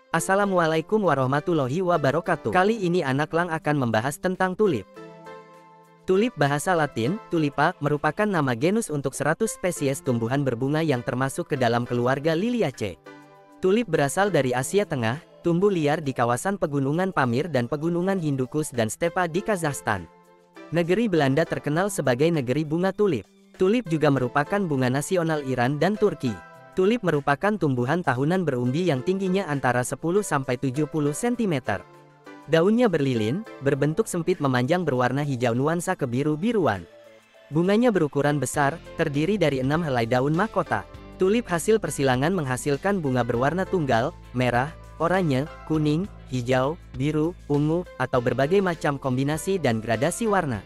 Assalamualaikum warahmatullahi wabarakatuh. Kali ini Anak Lang akan membahas tentang tulip. Tulip bahasa Latin, tulipa, merupakan nama genus untuk 100 spesies tumbuhan berbunga yang termasuk ke dalam keluarga Liliaceae. Tulip berasal dari Asia Tengah, tumbuh liar di kawasan pegunungan Pamir dan pegunungan Hindukush dan stepa di Kazakhstan. Negeri Belanda terkenal sebagai negeri bunga tulip. Tulip juga merupakan bunga nasional Iran dan Turki. Tulip merupakan tumbuhan tahunan berumbi yang tingginya antara 10–70 cm. Daunnya berlilin, berbentuk sempit memanjang berwarna hijau nuansa kebiru-biruan. Bunganya berukuran besar, terdiri dari 6 helai daun mahkota. Tulip hasil persilangan menghasilkan bunga berwarna tunggal, merah, oranye, kuning, hijau, biru, ungu, atau berbagai macam kombinasi dan gradasi warna.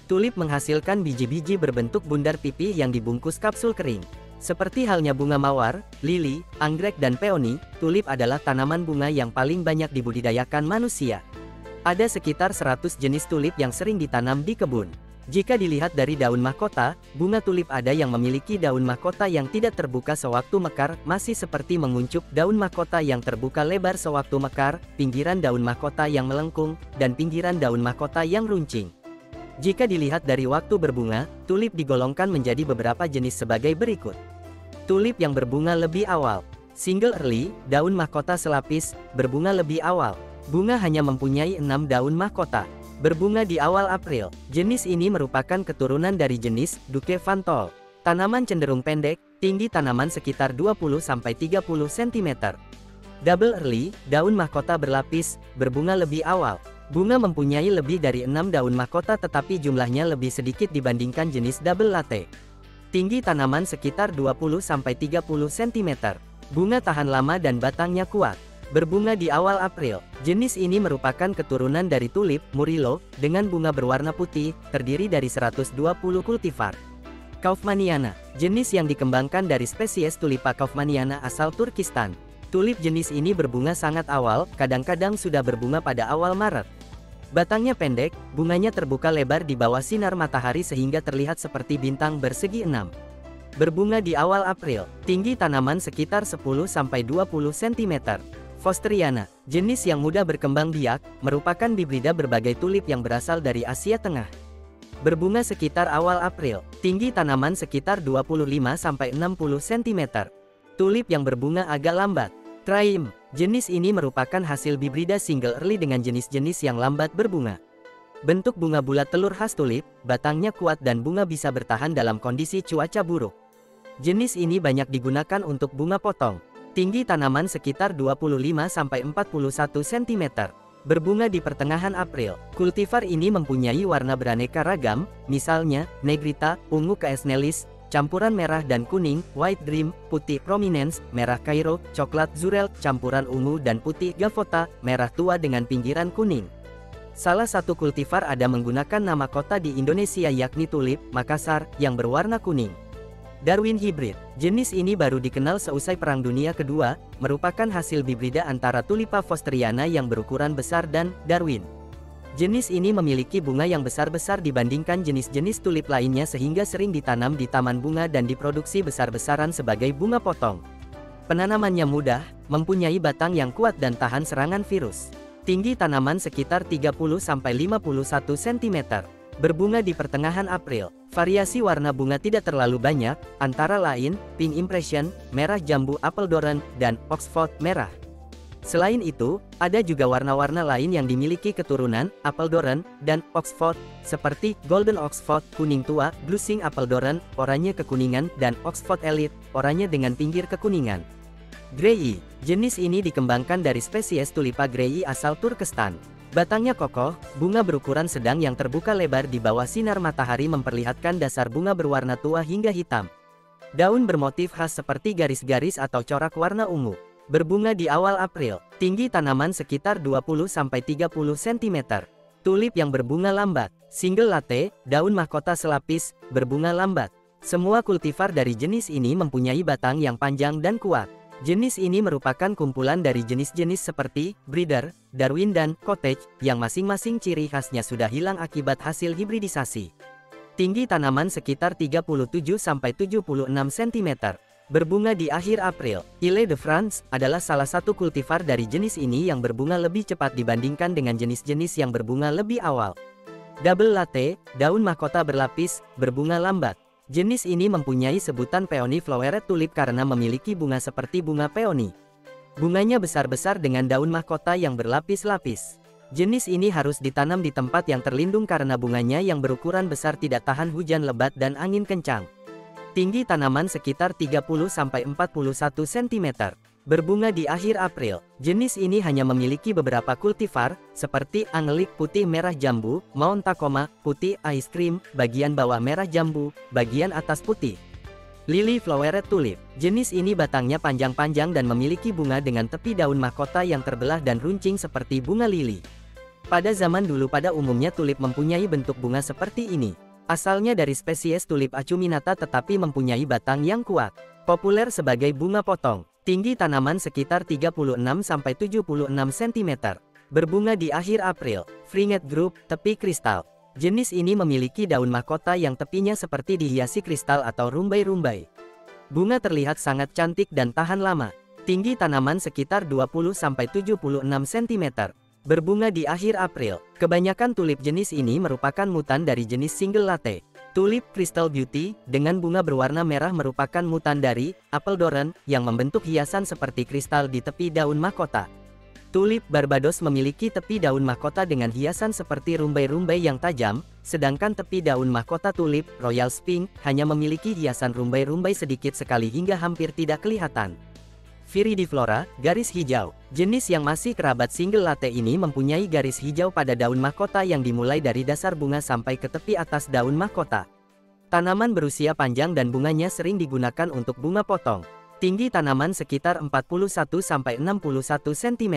Tulip menghasilkan biji-biji berbentuk bundar pipih yang dibungkus kapsul kering. Seperti halnya bunga mawar, lili, anggrek dan peoni, tulip adalah tanaman bunga yang paling banyak dibudidayakan manusia. Ada sekitar 100 jenis tulip yang sering ditanam di kebun. Jika dilihat dari daun mahkota, bunga tulip ada yang memiliki daun mahkota yang tidak terbuka sewaktu mekar, masih seperti menguncup, daun mahkota yang terbuka lebar sewaktu mekar, pinggiran daun mahkota yang melengkung, dan pinggiran daun mahkota yang runcing. Jika dilihat dari waktu berbunga, tulip digolongkan menjadi beberapa jenis sebagai berikut. Tulip yang berbunga lebih awal. Single early, daun mahkota selapis, berbunga lebih awal. Bunga hanya mempunyai 6 daun mahkota. Berbunga di awal April. Jenis ini merupakan keturunan dari jenis Duke Van Tol. Tanaman cenderung pendek, tinggi tanaman sekitar 20–30 cm. Double early, daun mahkota berlapis, berbunga lebih awal. Bunga mempunyai lebih dari 6 daun mahkota tetapi jumlahnya lebih sedikit dibandingkan jenis double latte. Tinggi tanaman sekitar 20–30 cm. Bunga tahan lama dan batangnya kuat. Berbunga di awal April. Jenis ini merupakan keturunan dari tulip Murillo dengan bunga berwarna putih, terdiri dari 120 kultivar. Kaufmanniana, jenis yang dikembangkan dari spesies Tulipa kaufmanniana asal Turkistan. Tulip jenis ini berbunga sangat awal, kadang-kadang sudah berbunga pada awal Maret. Batangnya pendek, bunganya terbuka lebar di bawah sinar matahari sehingga terlihat seperti bintang bersegi 6. Berbunga di awal April, tinggi tanaman sekitar 10–20 cm. Fosteriana, jenis yang mudah berkembang biak, merupakan hibrida berbagai tulip yang berasal dari Asia Tengah. Berbunga sekitar awal April, tinggi tanaman sekitar 25–60 cm. Tulip yang berbunga agak lambat. Triumph, jenis ini merupakan hasil hibrida single early dengan jenis-jenis yang lambat berbunga. Bentuk bunga bulat telur khas tulip, batangnya kuat dan bunga bisa bertahan dalam kondisi cuaca buruk. Jenis ini banyak digunakan untuk bunga potong. Tinggi tanaman sekitar 25–41 cm. Berbunga di pertengahan April. Kultivar ini mempunyai warna beraneka ragam, misalnya, negrita, ungu keesnelis, campuran merah dan kuning, white dream, putih prominence, merah Cairo, coklat Zurel, campuran ungu dan putih Gavota, merah tua dengan pinggiran kuning. Salah satu kultivar ada menggunakan nama kota di Indonesia yakni tulip Makassar, yang berwarna kuning. Darwin hybrid, jenis ini baru dikenal seusai Perang Dunia Kedua, merupakan hasil hibrida antara Tulipa fosteriana yang berukuran besar dan Darwin. Jenis ini memiliki bunga yang besar-besar dibandingkan jenis-jenis tulip lainnya sehingga sering ditanam di taman bunga dan diproduksi besar-besaran sebagai bunga potong. Penanamannya mudah, mempunyai batang yang kuat dan tahan serangan virus. Tinggi tanaman sekitar 30–51 cm. Berbunga di pertengahan April. Variasi warna bunga tidak terlalu banyak, antara lain, pink impression, merah jambu apple doran, dan Oxford merah. Selain itu, ada juga warna-warna lain yang dimiliki keturunan Apeldoorn dan Oxford, seperti Golden Oxford kuning tua, Blushing Apeldoorn, oranye kekuningan, dan Oxford Elite, oranye dengan pinggir kekuningan. Grey, jenis ini dikembangkan dari spesies Tulipa Grey asal Turkestan. Batangnya kokoh, bunga berukuran sedang yang terbuka lebar di bawah sinar matahari memperlihatkan dasar bunga berwarna tua hingga hitam. Daun bermotif khas seperti garis-garis atau corak warna ungu. Berbunga di awal April. Tinggi tanaman sekitar 20–30 cm. Tulip yang berbunga lambat. Single latte, daun mahkota selapis, berbunga lambat. Semua kultivar dari jenis ini mempunyai batang yang panjang dan kuat. Jenis ini merupakan kumpulan dari jenis-jenis seperti Breeder, Darwin dan Cottage, yang masing-masing ciri khasnya sudah hilang akibat hasil hibridisasi. Tinggi tanaman sekitar 37–76 cm. Berbunga di akhir April. Ile de France adalah salah satu kultivar dari jenis ini yang berbunga lebih cepat dibandingkan dengan jenis-jenis yang berbunga lebih awal. Double latte, daun mahkota berlapis, berbunga lambat. Jenis ini mempunyai sebutan Peony Flowered Tulip karena memiliki bunga seperti bunga peony. Bunganya besar-besar dengan daun mahkota yang berlapis-lapis. Jenis ini harus ditanam di tempat yang terlindung karena bunganya yang berukuran besar tidak tahan hujan lebat dan angin kencang. Tinggi tanaman sekitar 30–41 cm. Berbunga di akhir April. Jenis ini hanya memiliki beberapa kultivar, seperti Angelique putih merah jambu, Mount Tacoma, putih ice cream, bagian bawah merah jambu, bagian atas putih. Lily Flowered Tulip. Jenis ini batangnya panjang-panjang dan memiliki bunga dengan tepi daun mahkota yang terbelah dan runcing seperti bunga lili. Pada zaman dulu pada umumnya tulip mempunyai bentuk bunga seperti ini. Asalnya dari spesies tulip acuminata tetapi mempunyai batang yang kuat. Populer sebagai bunga potong. Tinggi tanaman sekitar 36–76 cm. Berbunga di akhir April. Fringate Group, tepi kristal. Jenis ini memiliki daun mahkota yang tepinya seperti dihiasi kristal atau rumbai-rumbai. Bunga terlihat sangat cantik dan tahan lama. Tinggi tanaman sekitar 20–76 cm. Berbunga di akhir April. Kebanyakan tulip jenis ini merupakan mutan dari jenis single latte. Tulip Crystal Beauty, dengan bunga berwarna merah merupakan mutan dari Apple Doran, yang membentuk hiasan seperti kristal di tepi daun mahkota. Tulip Barbados memiliki tepi daun mahkota dengan hiasan seperti rumbai-rumbai yang tajam, sedangkan tepi daun mahkota tulip Royal Spink hanya memiliki hiasan rumbai-rumbai sedikit sekali hingga hampir tidak kelihatan. Viridiflora, garis hijau. Jenis yang masih kerabat single latte ini mempunyai garis hijau pada daun mahkota yang dimulai dari dasar bunga sampai ke tepi atas daun mahkota. Tanaman berusia panjang dan bunganya sering digunakan untuk bunga potong. Tinggi tanaman sekitar 41–61 cm.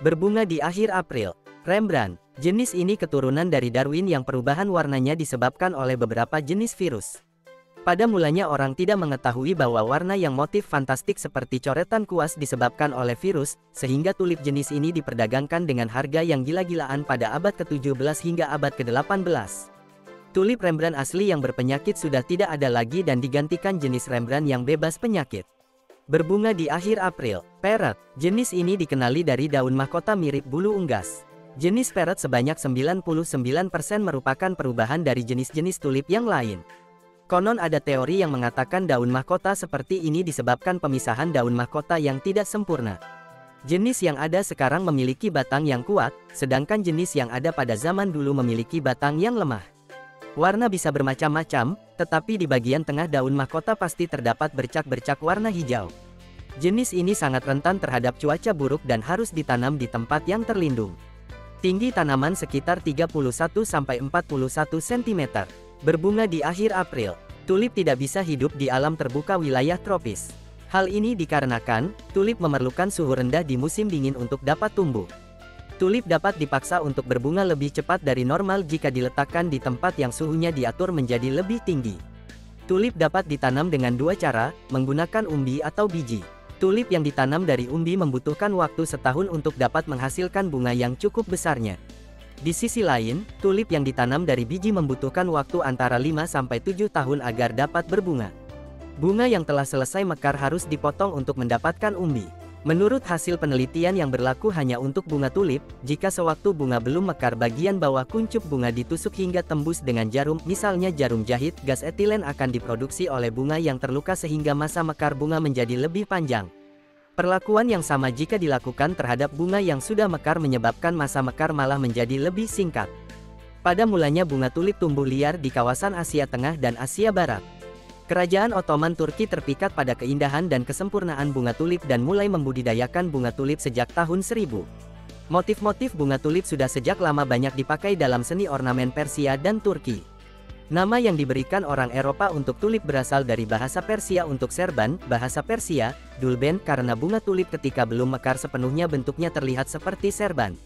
Berbunga di akhir April. Rembrandt. Jenis ini keturunan dari Darwin yang perubahan warnanya disebabkan oleh beberapa jenis virus. Pada mulanya orang tidak mengetahui bahwa warna yang motif fantastik seperti coretan kuas disebabkan oleh virus, sehingga tulip jenis ini diperdagangkan dengan harga yang gila-gilaan pada abad ke-17 hingga abad ke-18. Tulip Rembrandt asli yang berpenyakit sudah tidak ada lagi dan digantikan jenis Rembrandt yang bebas penyakit. Berbunga di akhir April. Parrot. Jenis ini dikenali dari daun mahkota mirip bulu unggas. Jenis parrot sebanyak 99% merupakan perubahan dari jenis-jenis tulip yang lain. Konon ada teori yang mengatakan daun mahkota seperti ini disebabkan pemisahan daun mahkota yang tidak sempurna. Jenis yang ada sekarang memiliki batang yang kuat, sedangkan jenis yang ada pada zaman dulu memiliki batang yang lemah. Warna bisa bermacam-macam, tetapi di bagian tengah daun mahkota pasti terdapat bercak-bercak warna hijau. Jenis ini sangat rentan terhadap cuaca buruk dan harus ditanam di tempat yang terlindung. Tinggi tanaman sekitar 31–41 cm. Berbunga di akhir April. Tulip tidak bisa hidup di alam terbuka wilayah tropis. Hal ini dikarenakan, tulip memerlukan suhu rendah di musim dingin untuk dapat tumbuh. Tulip dapat dipaksa untuk berbunga lebih cepat dari normal jika diletakkan di tempat yang suhunya diatur menjadi lebih tinggi. Tulip dapat ditanam dengan dua cara, menggunakan umbi atau biji. Tulip yang ditanam dari umbi membutuhkan waktu setahun untuk dapat menghasilkan bunga yang cukup besarnya. Di sisi lain, tulip yang ditanam dari biji membutuhkan waktu antara 5–7 tahun agar dapat berbunga. Bunga yang telah selesai mekar harus dipotong untuk mendapatkan umbi. Menurut hasil penelitian yang berlaku hanya untuk bunga tulip, jika sewaktu bunga belum mekar bagian bawah kuncup bunga ditusuk hingga tembus dengan jarum, misalnya jarum jahit, gas etilen akan diproduksi oleh bunga yang terluka sehingga masa mekar bunga menjadi lebih panjang. Perlakuan yang sama jika dilakukan terhadap bunga yang sudah mekar menyebabkan masa mekar malah menjadi lebih singkat. Pada mulanya bunga tulip tumbuh liar di kawasan Asia Tengah dan Asia Barat. Kerajaan Ottoman Turki terpikat pada keindahan dan kesempurnaan bunga tulip dan mulai membudidayakan bunga tulip sejak tahun 1000. Motif-motif bunga tulip sudah sejak lama banyak dipakai dalam seni ornamen Persia dan Turki. Nama yang diberikan orang Eropa untuk tulip berasal dari bahasa Persia untuk serban, bahasa Persia, dulben, karena bunga tulip ketika belum mekar sepenuhnya bentuknya terlihat seperti serban.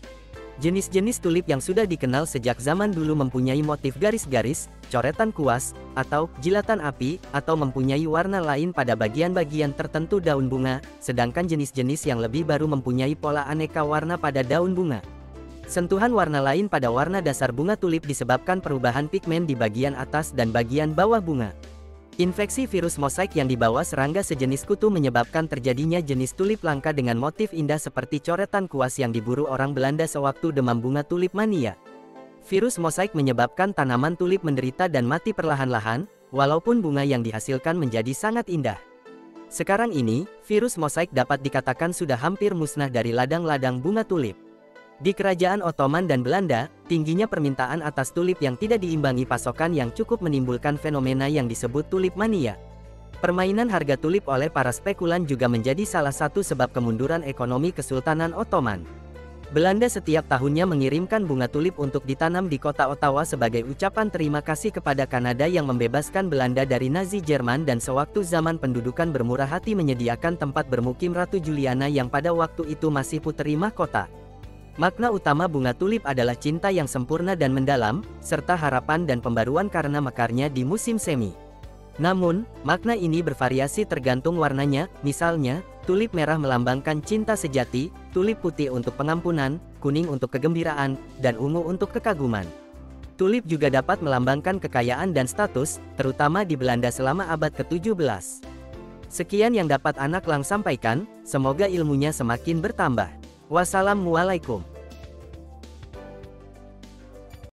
Jenis-jenis tulip yang sudah dikenal sejak zaman dulu mempunyai motif garis-garis, coretan kuas, atau jilatan api, atau mempunyai warna lain pada bagian-bagian tertentu daun bunga, sedangkan jenis-jenis yang lebih baru mempunyai pola aneka warna pada daun bunga. Sentuhan warna lain pada warna dasar bunga tulip disebabkan perubahan pigmen di bagian atas dan bagian bawah bunga. Infeksi virus mosaik yang dibawa serangga sejenis kutu menyebabkan terjadinya jenis tulip langka dengan motif indah seperti coretan kuas yang diburu orang Belanda sewaktu demam bunga tulip mania. Virus mosaik menyebabkan tanaman tulip menderita dan mati perlahan-lahan, walaupun bunga yang dihasilkan menjadi sangat indah. Sekarang ini, virus mosaik dapat dikatakan sudah hampir musnah dari ladang-ladang bunga tulip. Di kerajaan Ottoman dan Belanda, tingginya permintaan atas tulip yang tidak diimbangi pasokan yang cukup menimbulkan fenomena yang disebut tulip mania. Permainan harga tulip oleh para spekulan juga menjadi salah satu sebab kemunduran ekonomi Kesultanan Ottoman. Belanda setiap tahunnya mengirimkan bunga tulip untuk ditanam di kota Ottawa sebagai ucapan terima kasih kepada Kanada yang membebaskan Belanda dari Nazi Jerman dan sewaktu zaman pendudukan bermurah hati menyediakan tempat bermukim Ratu Juliana yang pada waktu itu masih puteri mahkota. Makna utama bunga tulip adalah cinta yang sempurna dan mendalam, serta harapan dan pembaruan karena mekarnya di musim semi. Namun, makna ini bervariasi tergantung warnanya, misalnya, tulip merah melambangkan cinta sejati, tulip putih untuk pengampunan, kuning untuk kegembiraan, dan ungu untuk kekaguman. Tulip juga dapat melambangkan kekayaan dan status, terutama di Belanda selama abad ke-17. Sekian yang dapat Anak Lang sampaikan, semoga ilmunya semakin bertambah. Wassalamualaikum.